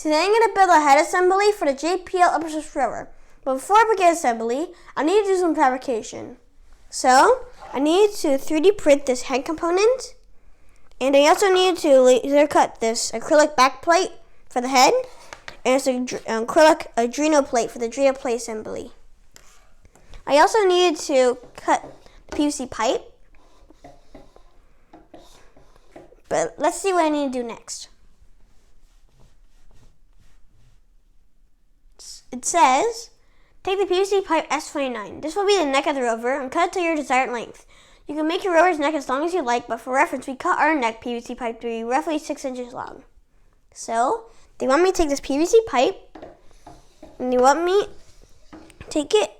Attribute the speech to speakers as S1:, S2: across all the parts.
S1: Today I'm going to build a head assembly for the JPL Open Source Rover. But before I begin assembly, I need to do some fabrication. So, I need to 3D print this head component. And I also need to laser cut this acrylic backplate for the head. And it's an acrylic adreno plate for the adreno plate assembly. I also needed to cut the PVC pipe. But let's see what I need to do next. It says, take the PVC pipe S29. This will be the neck of the rover and cut it to your desired length. You can make your rover's neck as long as you like, but for reference, we cut our neck PVC pipe to be roughly 6 inches long. So, they want me to take this PVC pipe, and they want me to take it,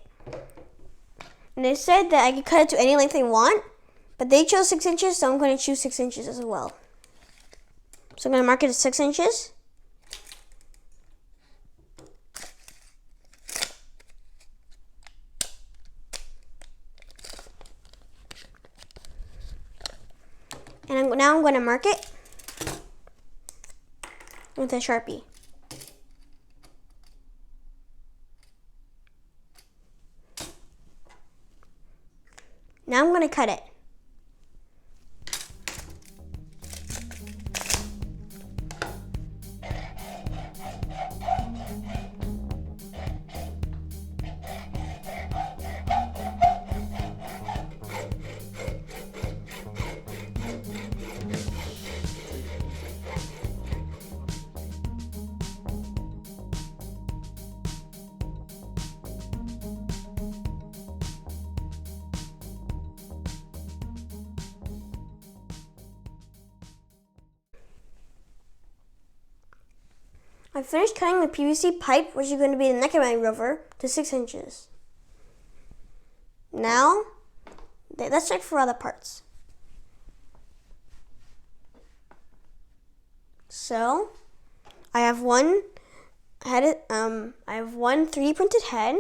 S1: and they said that I could cut it to any length they want, but they chose 6 inches, so I'm going to choose 6 inches as well. So I'm going to mark it as 6 inches. And now I'm going to mark it with a Sharpie. Now I'm going to cut it. I finished cutting the PVC pipe, which is going to be the neck of my rover, to 6 inches. Now, let's check for other parts. So, I have one 3D printed head.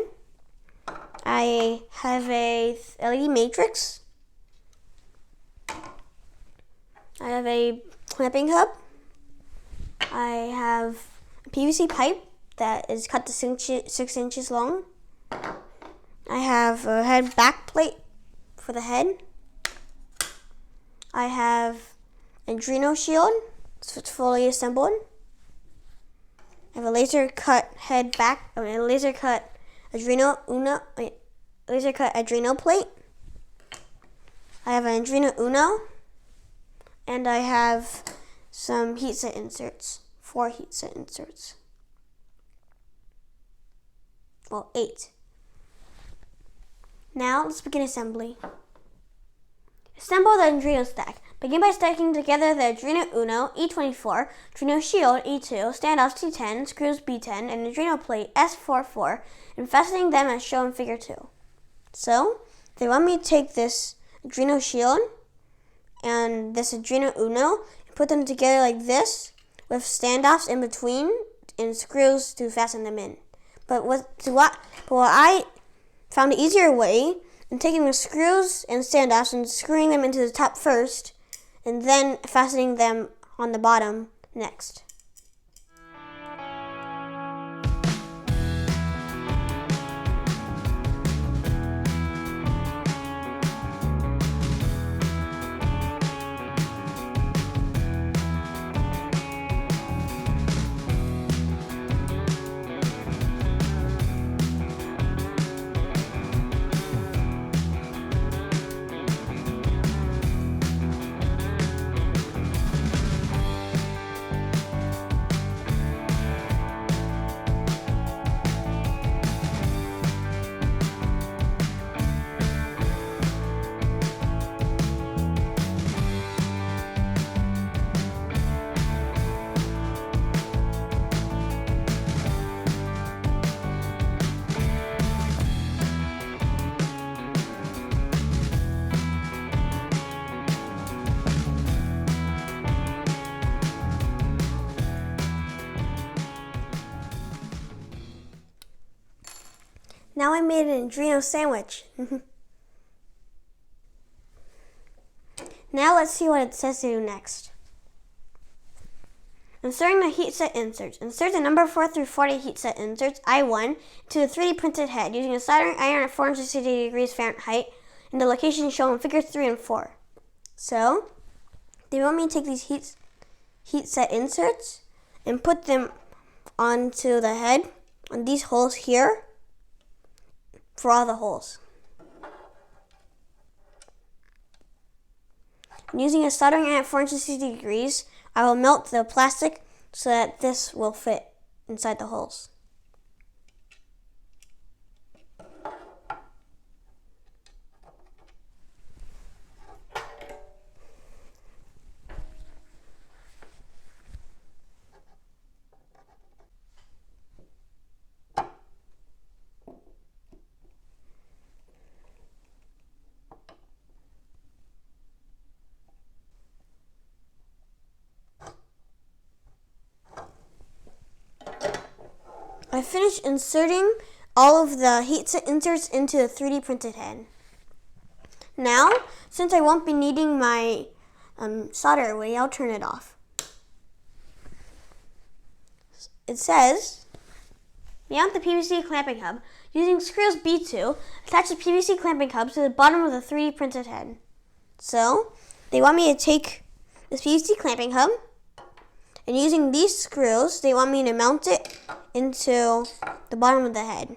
S1: I have a LED matrix. I have a clamping hub. I have a PVC pipe that is cut to 6 inches long. I have a head back plate for the head. I have an adreno shield, so it's fully assembled. I have a laser cut adreno plate. I have an adreno uno, and I have some heat set inserts. 4 heat set inserts. Well, 8. Now let's begin assembly. Assemble the adreno stack. Begin by stacking together the adreno uno E24, adreno shield E2, standoffs T10, screws B10, and adreno plate S44, and fastening them as shown in figure 2. So, they want me to take this adreno shield and this adreno uno and put them together like this, with standoffs in between and screws to fasten them in. But what I found an easier way in taking the screws and standoffs and screwing them into the top first, and then fastening them on the bottom next. Now I made an adreno sandwich. Now let's see what it says to do next. Inserting the heatset inserts. Insert the number 4 through 40 heatset inserts, I1, to the 3D printed head using a soldering iron at 460 degrees Fahrenheit in the location shown in figures 3 and 4. So, they want me to take these heatset inserts and put them onto the head on these holes here for all the holes. And using a soldering iron at 460 degrees, I will melt the plastic so that this will fit inside the holes. I finished inserting all of the heatset inserts into the 3D printed head. Now, since I won't be needing my solder away, I'll turn it off. It says, mount the PVC clamping hub. Using screws B2, attach the PVC clamping hub to the bottom of the 3D printed head. So, they want me to take this PVC clamping hub, and using these screws, they want me to mount it into the bottom of the head.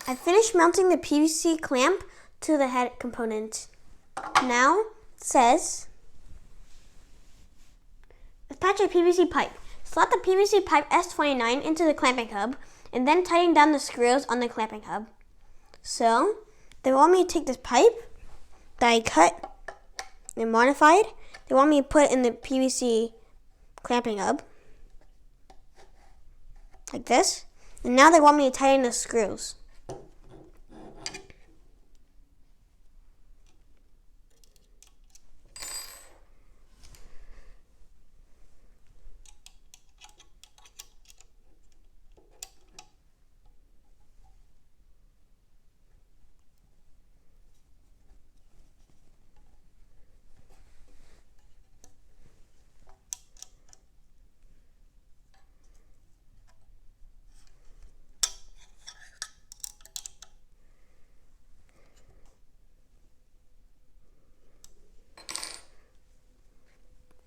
S1: I finished mounting the PVC clamp to the head component. Now it says, attach a PVC pipe. Slot the PVC pipe S29 into the clamping hub and then tighten down the screws on the clamping hub. So they want me to take this pipe that I cut and modified. They want me to put it in the PVC clamping hub like this. And now they want me to tighten the screws.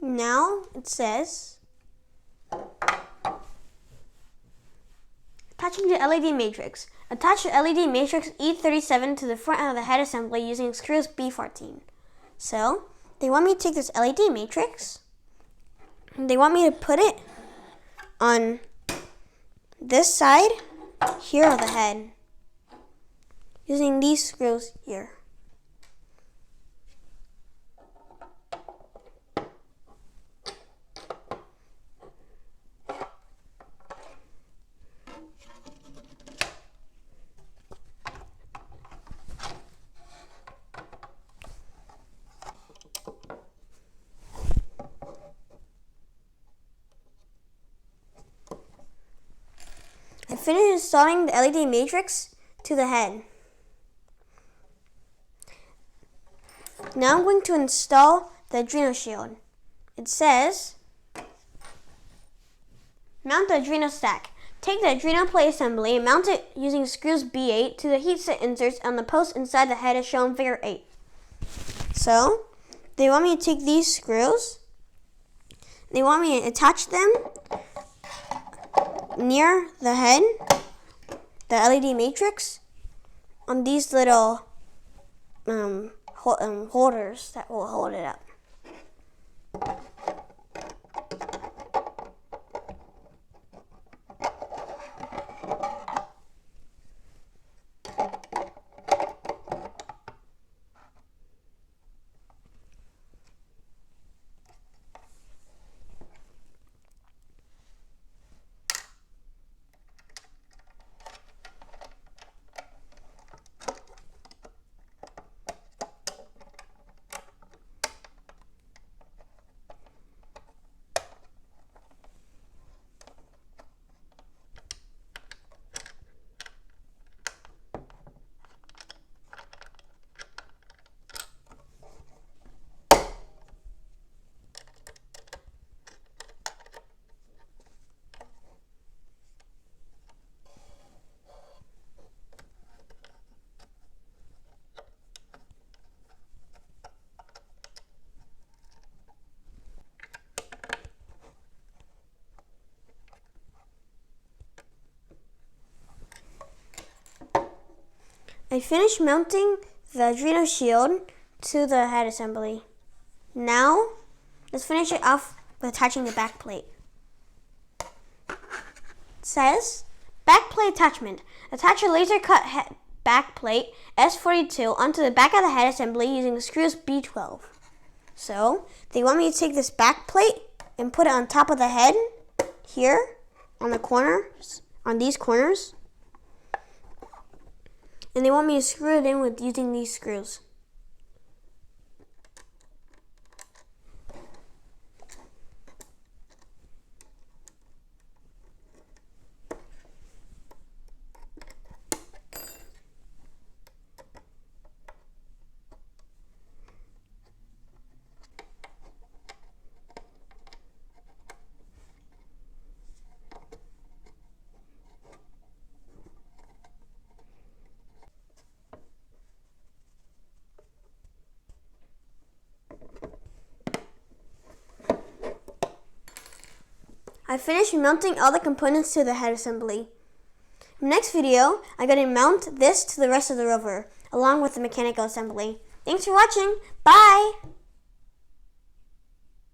S1: Now it says, attaching the LED matrix. Attach the LED matrix E37 to the front of the head assembly using screws B14. So, they want me to take this LED matrix, and they want me to put it on this side here of the head using these screws here. I finished installing the LED matrix to the head. Now I'm going to install the Adreno shield. It says, mount the Adreno stack. Take the Adreno plate assembly and mount it using screws B8 to the heatset inserts on the post inside the head as shown in figure 8. So, they want me to take these screws. They want me to attach them near the head, the LED matrix, on these little holders that will hold it up. I finished mounting the Arduino shield to the head assembly. Now, let's finish it off with attaching the back plate. It says, back plate attachment. Attach a laser cut back plate S42 onto the back of the head assembly using screws B12. So, they want me to take this back plate and put it on top of the head, here, on the corners, on these corners. And they want me to screw it in with using these screws. I finished mounting all the components to the head assembly. In the next video, I'm going to mount this to the rest of the rover, along with the mechanical assembly. Thanks for watching. Bye!